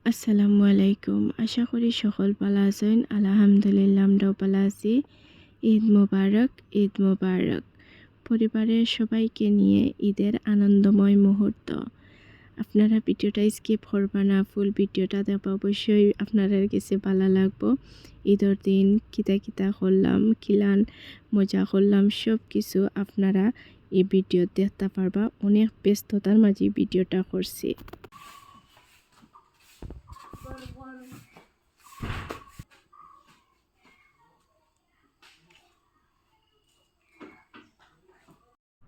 আসসালামু আলাইকুম। আশা করি সকল ভালো আছেন। আলহামদুলিল্লাহ আমরাও ভালো আছি। ঈদ মোবারক, ঈদ মোবারক। পরিবারের সবাইকে নিয়ে ঈদের আনন্দময় মুহূর্ত। আপনারা ভিডিওটা স্কিপ করবা না, ফুল ভিডিওটা দেখবা, অবশ্যই আপনাদের কাছে ভালো লাগবো। ঈদের দিন কিতা কিতা করলাম, কিলান মজা করলাম, সব কিছু আপনারা এই ভিডিও দেখতে পারবা। অনেক ব্যস্ততার মাঝে ভিডিওটা করছি।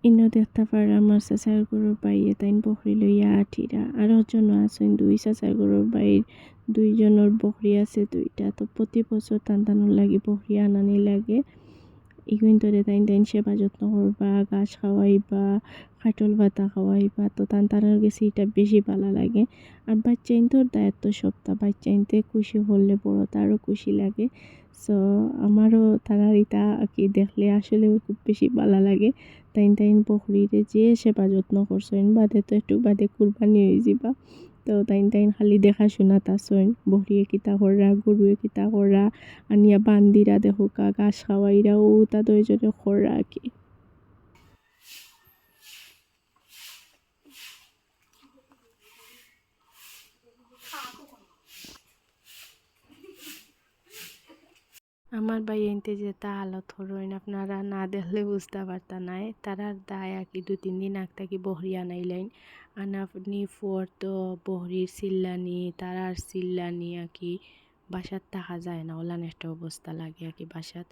ইনো দেখতে পারা আমার চাচার গরুর বাইয়ে তাইন বকরি লইয়া আঠিরা আরও জন আছেন দুই চাচার গরুর বাইর দুইজনের বকরি আছে দুইটা। তো প্রতি বছর টানটানোর লাগে বকরি আনানি লাগে। ইগুন ধরে তাইন তাইন সেবা যত্ন করবা, ঘাস খাওয়াইবা, খাটল ভাতা খাওয়াইবা। তো টানটানোর গেছে এটা বেশি ভালো লাগে। আর বাচ্চাইন তোর দায়িত্ব সপ্তাহ বাচ্চাইনতে খুশি হলে বড় তারও খুশি লাগে। সো আমারও তারা এটা কি দেখলে আসলে খুব বেশি ভালো লাগে। তাইন তাইন বকরিরে যে সেবা যত্ন করছেন বাদে তো একটু বাদে কুরবানি হয়ে যাবা। তো তাইন তাইন খালি দেখাশোনা তাছইন বকরিয়ে কিতা কররা, গরুয়ে কিতা কররা, আনিয়া বান্দিরা দেখোকা ঘাস খাওয়াইরা ও তা দুইজনে কররা আর কি। আমার ভাই এনতে যে তা হালত হরইন আপনারা না দেখলে বুঝতে পারতা নাই। তারার দায় আর কি 2-3 দিন আগ থাকি বহরি আনাইলেন। আনানি ফোর তো বহরির চিল্লানি তারার চিল্লানি আর কি বাসাত থাকা যায় না, ওলান একটা অবস্থা লাগে আর কি। বাসাত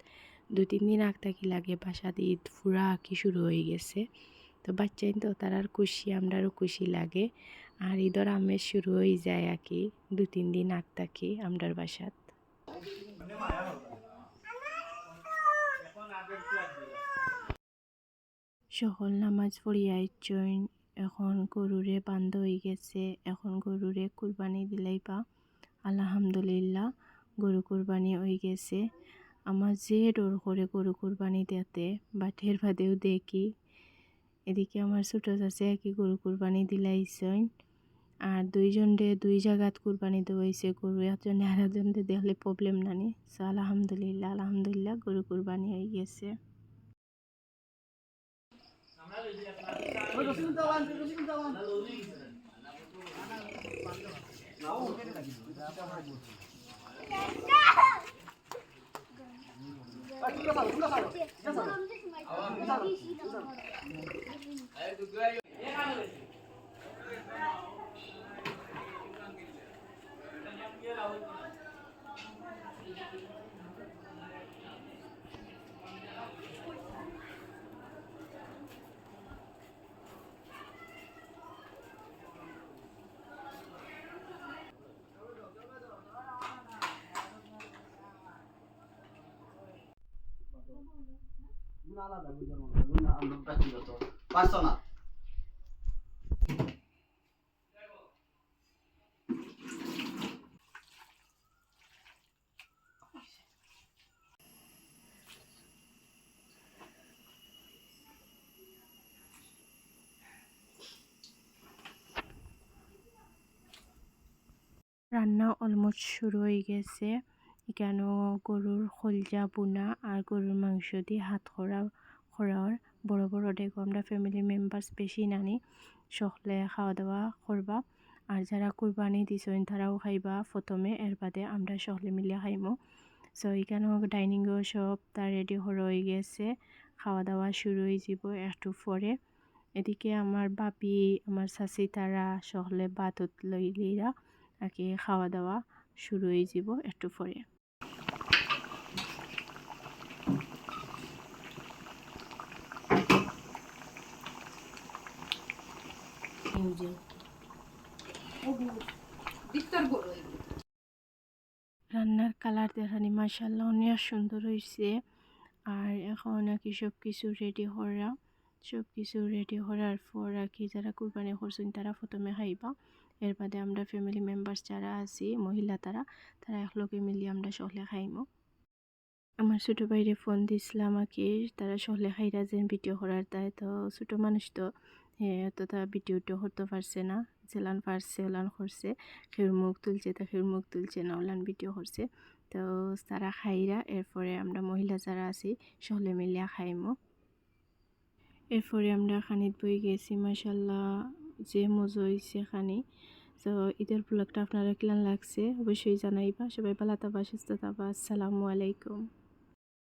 2-3 দিন আগ থাকি লাগে বাসাত ঈদ ফুরা আর কি শুরু হয়ে গেছে। তো বাচ্চাইন তো তারার খুশি আমরারও খুশি লাগে। আর ঈদর আমেজ শুরু হয়ে যায় আর কি 2-3 দিন আগ থাকি আমরার বাসাত। সকল নামাজ পড়িয়া আইচইন। এখন গরুরে বান্ধ হয়ে গেছে, এখন গরুরে কুরবানি দিলাইবা। আলহামদুলিল্লাহ গরু কুরবানি হয়ে গেছে। আমার যে ডর করে গরু কুরবানি দিতে বাটের ভাদেও দেখি। এদিকে আমার ছোট চাচা কি গরু কুরবানি দিলাইছেন। আর দুইজনরে দুই জায়গাত কুরবানি দেওয়া হয়েছে। গরু একজনে আর একজনরে দেখলে প্রবলেম নানি। সো আলহামদুলিল্লাহ আলহামদুলিল্লাহ গরু কুরবানি হয়ে গেছে। রান্না অলমোস্ট শুরু হয়ে গেছে। এখানেও গরুর খলজা বুনা আর গরুর মাংস দিয়ে হাত খড়ার বড় বড় ডেকো আমরা ফ্যামিলি মেম্বার্স বেশি নানি সকলে খাওয়া দাওয়া করবা। আর যারা কুরবানি দিছেন তারাও খাইবা প্রথমে, এর বাদে আমরা সকলে মিলে খাইমো। সো এখানেও ডাইনিংও সব তার রেডি হয়ে গেছে, খাওয়া দাওয়া শুরু হয়ে যাব একটু পরে। এদিকে আমার বাপি আমার শাশি তারা সকলে বাতত লইলিরা আর কি খাওয়া দাওয়া শুরু হয়ে যাব একটু পরে। রান্নার কালার দেখানি মাশাআল্লাহ অনেক সুন্দর হয়েছে। আর এখন আর কি সব কিছু রেডি করা, সব কিছু রেডি করার পর আর কি যারা কুরবানি করছেন তারা প্রথমে খাইবা। এর বাদে আমরা ফ্যামিলি মেম্বার্স যারা আছি মহিলা তারা একলগে মিলিয়ে আমরা সকলে খাইমো। আমার ছোটো ভাইরে ফোন দিছিলাম আর কি, তারা সকলে খাইরা যেন ভিডিও করার তাই। তো ছোটো মানুষ তো তো তা ভিডিওটা করতে পারছে না, যেলান পারছে ওলান করছে, খের মুখ তুলছে তা খের মুখ তুলছে না ওলান ভিডিও করছে। তো তারা খাইরা এরপরে আমরা মহিলা যারা আছি সকলে মিলিয়া খাইমো। এরপরে আমরা খানিত বই গেছি, মাশাল্লাহ যে মজা হয়েছে খানি। তো ঈদের ব্লগটা আপনারা কেমন লাগছে অবশ্যই জানাইবা। সবাই ভালো থাকবা, সুস্থ থাকবা। আসসালামু আলাইকুম।